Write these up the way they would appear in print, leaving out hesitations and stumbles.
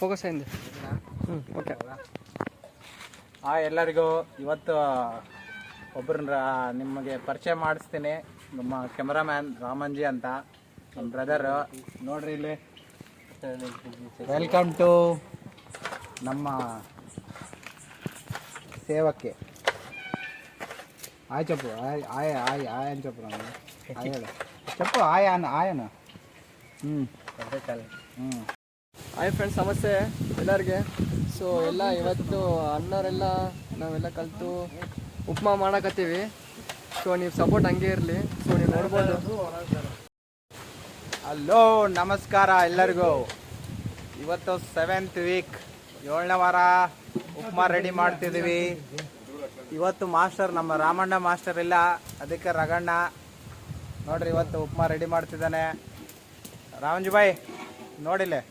Focus ಅయింది. Okay. ಎಲ್ಲರಿಗೂ ಇವತ್ತು ಒಬ್ಬರನ್ನ ನಿಮಗೆ ಪರಿಚಯ ಮಾಡಿಸ್ತೀನಿ. ನಮ್ಮ ಕ್ಯಾಮ್ರಾಮ್ಯಾನ್ ರಾಮಂಜಿ ಅಂತ, ನಮ್ಮ ಬ್ರದರ್. ನೋಡ್ರಿ ಇಲ್ಲಿ, ವೆಲ್ಕಮ್ ಟು ನಮ್ಮ ಸೇವಕ್ಕೆ. ಆಯ್ చెప్పు, ಆಯ್ ಆಯ್ ಆಯ್ అని చెప్పు. ನಮಗೆ ಆಯ್ ಹೇಳು, చెప్పు ಆಯ್ ಆಯನ. ಹಾಯ್ ಫ್ರೆಂಡ್ಸ್, ನಮಸ್ತೆ ಎಲ್ಲರಿಗೆ. ಸೊ ಎಲ್ಲ ಇವತ್ತು ಅಣ್ಣವರೆಲ್ಲ ನಾವೆಲ್ಲ ಕಲಿತು ಉಪ್ಮಾ ಮಾಡಕತ್ತೀವಿ. ಸೊ ನೀವು ಸಪೋರ್ಟ್ ಹಂಗೆ ಇರಲಿ. ಸೊ ನೀವು ನೋಡ್ಬೋದು. ಹಲೋ, ನಮಸ್ಕಾರ ಎಲ್ಲರಿಗೂ. ಇವತ್ತು 7th ವೀಕ್, 7ನೇ ವಾರ ಉಪ್ಮಾ ರೆಡಿ ಮಾಡ್ತಿದ್ದೀವಿ. ಇವತ್ತು ಮಾಸ್ಟರ್ ನಮ್ಮ ರಾಮಣ್ಣ ಮಾಸ್ಟರ್ ಇಲ್ಲ, ಅದಕ್ಕೆ ರಗಣ್ಣ ನೋಡ್ರಿ ಇವತ್ತು ಉಪ್ಮಾ ರೆಡಿ ಮಾಡ್ತಿದ್ದಾನೆ. ರಾಮಂಜಿ ಬಾಯ್ ನೋಡಿಲ್ಲೇ,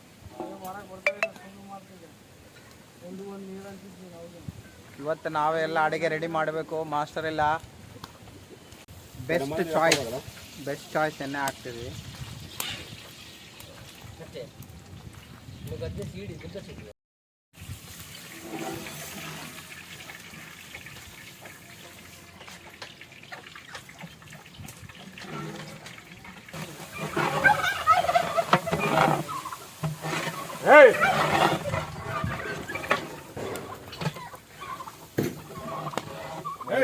ಇವತ್ತು ನಾವೇ ಎಲ್ಲ ಅಡುಗೆ ರೆಡಿ ಮಾಡಬೇಕು. ಮಾಸ್ಟರ್ ಇಲ್ಲ. ಬೆಸ್ಟ್ ಚಾಯ್ಸ್ ಎಣ್ಣೆ ಹಾಕ್ತೀವಿ.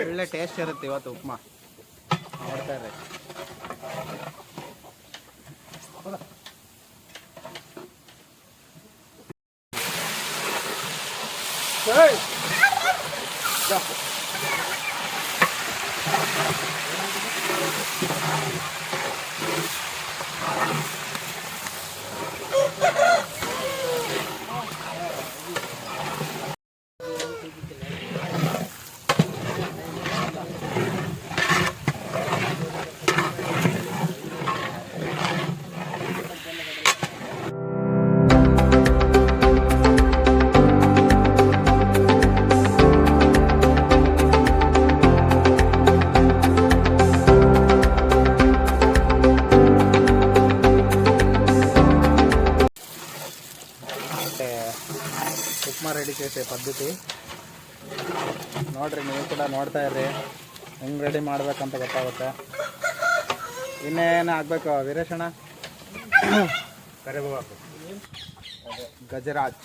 ಒಳ್ಳೆ ಟೇಸ್ಟ್ ಇರುತ್ತೆ ಇವತ್ತು ಉಪ್ಮಾ. ನೋಡ್ತಾ ಇರ್ರಿ. ಉಪ್ಮಾ ರೆಡಿ చేసే ಪದ್ಧತಿ ನೋಡ್ರಿ, ನೀವು ಕೂಡ ನೋಡ್ತಾ ಇರ್ರಿ ಹೆಂಗೆ ರೆಡಿ ಮಾಡ್ಬೇಕಂತ ಗೊತ್ತಾಗುತ್ತೆ. ಇನ್ನೇನು ಹಾಕ್ಬೇಕು ವೀರೇಶಣ್ಣ? ಗಜರಾಜ್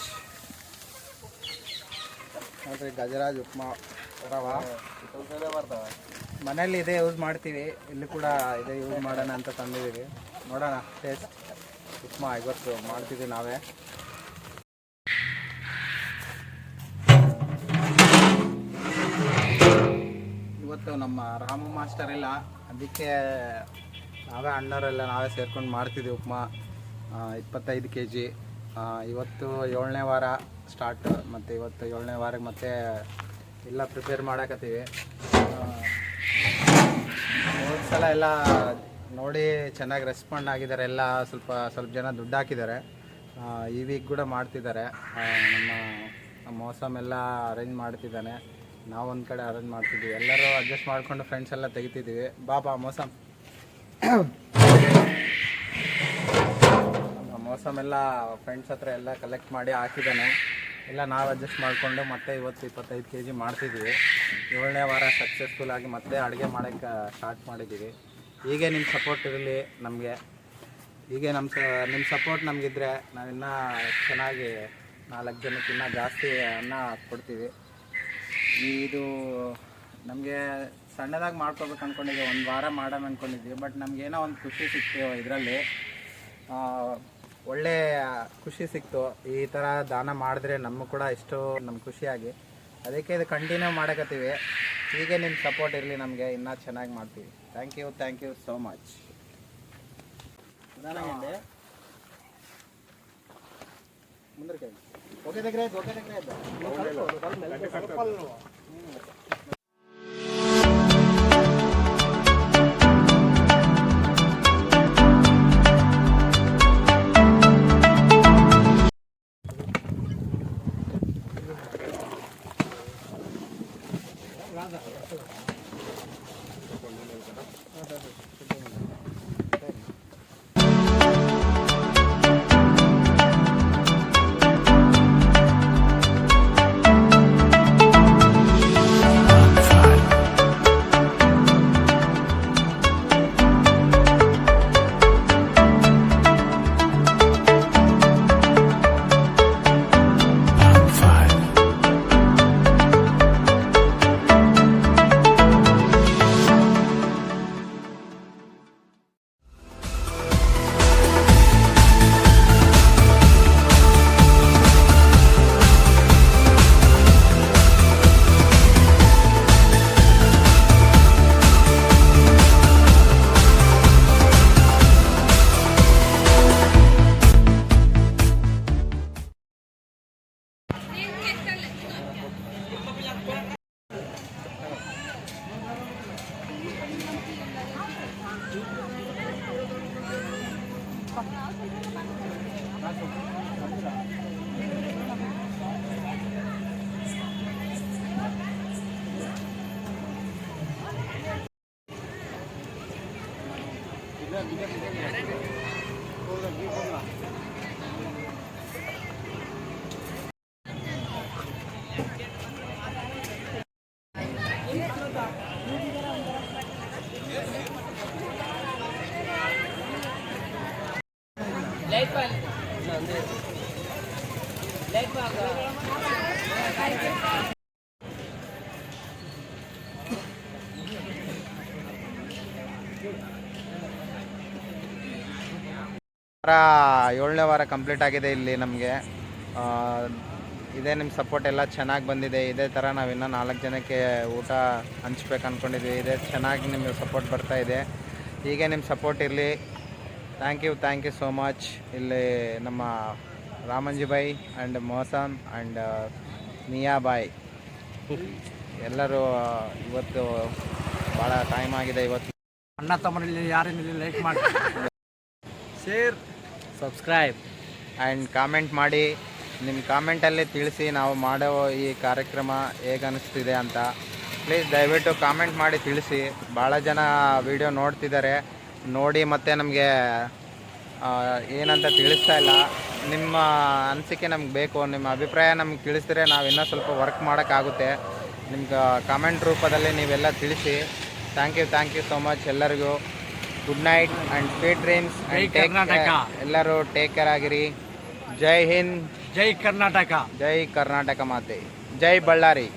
ನೋಡ್ರಿ, ಗಜರಾಜ್ ಉಪ್ಮಾ ರವಾ ಮನೇಲಿ ಇದೇ ಯೂಸ್ ಮಾಡ್ತೀವಿ. ಇಲ್ಲಿ ಕೂಡ ಇದೇ ಯೂಸ್ ಮಾಡೋಣ ಅಂತ ತಂದಿದ್ದೀವಿ. ನೋಡೋಣ ಟೇಸ್ಟ್ ಉಪ್ಮಾ ಇವತ್ತು ಮಾಡ್ತಿದ್ದೀವಿ ನಾವೇ. ಇವತ್ತು ನಮ್ಮ ರಾಮ ಮಾಸ್ಟರ್ ಇಲ್ಲ, ಅದಕ್ಕೆ ನಾವೇ ಅಣ್ಣವರೆಲ್ಲ ನಾವೇ ಸೇರ್ಕೊಂಡು ಮಾಡ್ತಿದ್ದೀವಿ ಉಪ್ಮಾ. 25 kg. ಇವತ್ತು 7ನೇ ವಾರ ಸ್ಟಾರ್ಟ್. ಮತ್ತು ಇವತ್ತು 7ನೇ ವಾರಕ್ಕೆ ಮತ್ತೆ ಎಲ್ಲ ಪ್ರಿಪೇರ್ ಮಾಡಕತ್ತೀವಿ. ಸಲ ಎಲ್ಲ ನೋಡಿ ಚೆನ್ನಾಗಿ ರೆಸ್ಪಾಂಡ್ ಆಗಿದ್ದಾರೆ. ಎಲ್ಲ ಸ್ವಲ್ಪ ಜನ ದುಡ್ಡು ಹಾಕಿದ್ದಾರೆ. ಈ ವೀಕ್ ಕೂಡ ಮಾಡ್ತಿದ್ದಾರೆ. ನಮ್ಮ ಮೋಸಮ್ ಎಲ್ಲ ಅರೇಂಜ್ ಮಾಡ್ತಿದ್ದಾನೆ. ನಾವು ಒಂದು ಕಡೆ ಅರೇಂಜ್ ಮಾಡ್ತಿದ್ದೀವಿ. ಎಲ್ಲರೂ ಅಡ್ಜಸ್ಟ್ ಮಾಡಿಕೊಂಡು ಫ್ರೆಂಡ್ಸ್ ಎಲ್ಲ ತೆಗಿತಿದ್ದೀವಿ. ಬಾಬಾ ಮೋಸಮ್ ಎಲ್ಲ ಫ್ರೆಂಡ್ಸ್ ಹತ್ರ ಎಲ್ಲ ಕಲೆಕ್ಟ್ ಮಾಡಿ ಹಾಕಿದ್ದಾನೆ. ಎಲ್ಲ ನಾವು ಅಡ್ಜಸ್ಟ್ ಮಾಡಿಕೊಂಡು ಮತ್ತೆ ಇವತ್ತು 25 kg ಮಾಡ್ತಿದ್ದೀವಿ. 7ನೇ ವಾರ ಸಕ್ಸಸ್ಫುಲ್ ಆಗಿ ಮತ್ತೆ ಅಡುಗೆ ಮಾಡೋಕ್ಕೆ ಸ್ಟಾರ್ಟ್ ಮಾಡಿದ್ದೀವಿ. ಹೀಗೆ ನಿಮ್ಮ ಸಪೋರ್ಟ್ ಇರಲಿ ನಮಗೆ. ಹೀಗೆ ನಿಮ್ಮ ಸಪೋರ್ಟ್ ನಮಗಿದ್ರೆ ನಾವಿನ್ನೂ ಚೆನ್ನಾಗಿ 4 ಜನಕ್ಕೆ ಇನ್ನೂ ಜಾಸ್ತಿ ಅನ್ನ ಕೊಡ್ತೀವಿ. ಇದು ನಮಗೆ ಸಣ್ಣದಾಗಿ ಮಾಡ್ಕೋಬೇಕು ಅಂದ್ಕೊಂಡಿದ್ದೀವಿ. 1 ವಾರ ಮಾಡೋಣ ಅಂದ್ಕೊಂಡಿದ್ವಿ. ಬಟ್ ನಮಗೇನೋ ಒಂದು ಖುಷಿ ಸಿಕ್ತು. ಇದರಲ್ಲಿ ಒಳ್ಳೆ ಖುಷಿ ಸಿಕ್ತು. ಈ ಥರ ದಾನ ಮಾಡಿದ್ರೆ ನಮಗೂ ಕೂಡ ಎಷ್ಟೋ ನಮ್ಗೆ ಖುಷಿಯಾಗಿ, ಅದಕ್ಕೆ ಇದು ಕಂಟಿನ್ಯೂ ಮಾಡಕತ್ತೀವಿ. ಹೀಗೆ ನಿಮ್ಮ ಸಪೋರ್ಟ್ ಇರಲಿ, ನಮಗೆ ಇನ್ನೂ ಚೆನ್ನಾಗಿ ಮಾಡ್ತೀವಿ. Thank you so much. ಮುಂದಕ್ಕೆ ಓಕೆ దగ్గర ಏಳನೇ ವಾರ ಕಂಪ್ಲೀಟ್ ಆಗಿದೆ ಇಲ್ಲಿ ನಮಗೆ. ಇದೇ ನಿಮ್ಮ ಸಪೋರ್ಟ್ ಎಲ್ಲ ಚೆನ್ನಾಗಿ ಬಂದಿದೆ. ಇದೇ ಥರ ನಾವು ಇನ್ನೂ 4 ಜನಕ್ಕೆ ಊಟ ಹಂಚ್ಬೇಕು ಅಂದ್ಕೊಂಡಿದ್ವಿ. ಇದೇ ಚೆನ್ನಾಗಿ ನಿಮಗೆ ಸಪೋರ್ಟ್ ಬರ್ತಾ ಇದೆ. ಹೀಗೆ ನಿಮ್ಮ ಸಪೋರ್ಟ್ ಇರಲಿ. Thank you so much. ಇಲ್ಲಿ ನಮ್ಮ ರಾಮಂಜಿ ಬಾಯ್ ಆ್ಯಂಡ್ ಮೋಸಮ್ ಆ್ಯಂಡ್ ಮಿಯಾ ಬಾಯ್ ಎಲ್ಲರೂ ಇವತ್ತು ಭಾಳ ಟೈಮ್ ಆಗಿದೆ. ಇವತ್ತು ಅಣ್ಣ ತಮ್ಮರಲ್ಲಿ ಯಾರೇನಿಲ್ಲ ಲೈಕ್ ಮಾಡಿ, ಶೇರ್, ಸಬ್ಸ್ಕ್ರೈಬ್ ಆ್ಯಂಡ್ ಕಾಮೆಂಟ್ ಮಾಡಿ. ನಿಮ್ಮ ಕಾಮೆಂಟಲ್ಲಿ ತಿಳಿಸಿ ನಾವು ಮಾಡೋ ಈ ಕಾರ್ಯಕ್ರಮ ಹೇಗೆ ಅನ್ನಿಸ್ತಿದೆ ಅಂತ. ಪ್ಲೀಸ್ ದಯವಿಟ್ಟು ಕಾಮೆಂಟ್ ಮಾಡಿ ತಿಳಿಸಿ. ಭಾಳ ಜನ ವಿಡಿಯೋ ನೋಡ್ತಿದ್ದಾರೆ, ನೋಡಿ ಮತ್ತೆ ನಮಗೆ ಏನಂತ ತಿಳಿಸ್ತಾ ಇಲ್ಲ. ನಿಮ್ಮ ಅನಿಸಿಕೆ ನಮ್ಗೆ ಬೇಕು. ನಿಮ್ಮ ಅಭಿಪ್ರಾಯ ನಮ್ಗೆ ತಿಳಿಸಿದ್ರೆ ನಾವು ಇನ್ನೂ ಸ್ವಲ್ಪ ವರ್ಕ್ ಮಾಡೋಕ್ಕಾಗುತ್ತೆ. ನಿಮ್ಗೆ ಕಾಮೆಂಟ್ ರೂಪದಲ್ಲಿ ನೀವೆಲ್ಲ ತಿಳಿಸಿ. ಥ್ಯಾಂಕ್ ಯು ಸೋ ಮಚ್ ಎಲ್ಲರಿಗೂ. Good night and sweet dreams. ಎಲ್ಲರೂ ಟೇಕ್ ಕೇರ್ ಆಗಿರಿ. ಜೈ ಹಿಂದ್, ಜೈ ಕರ್ನಾಟಕ, ಜೈ ಕರ್ನಾಟಕ ಮಾತೆ, ಜೈ ಬಳ್ಳಾರಿ.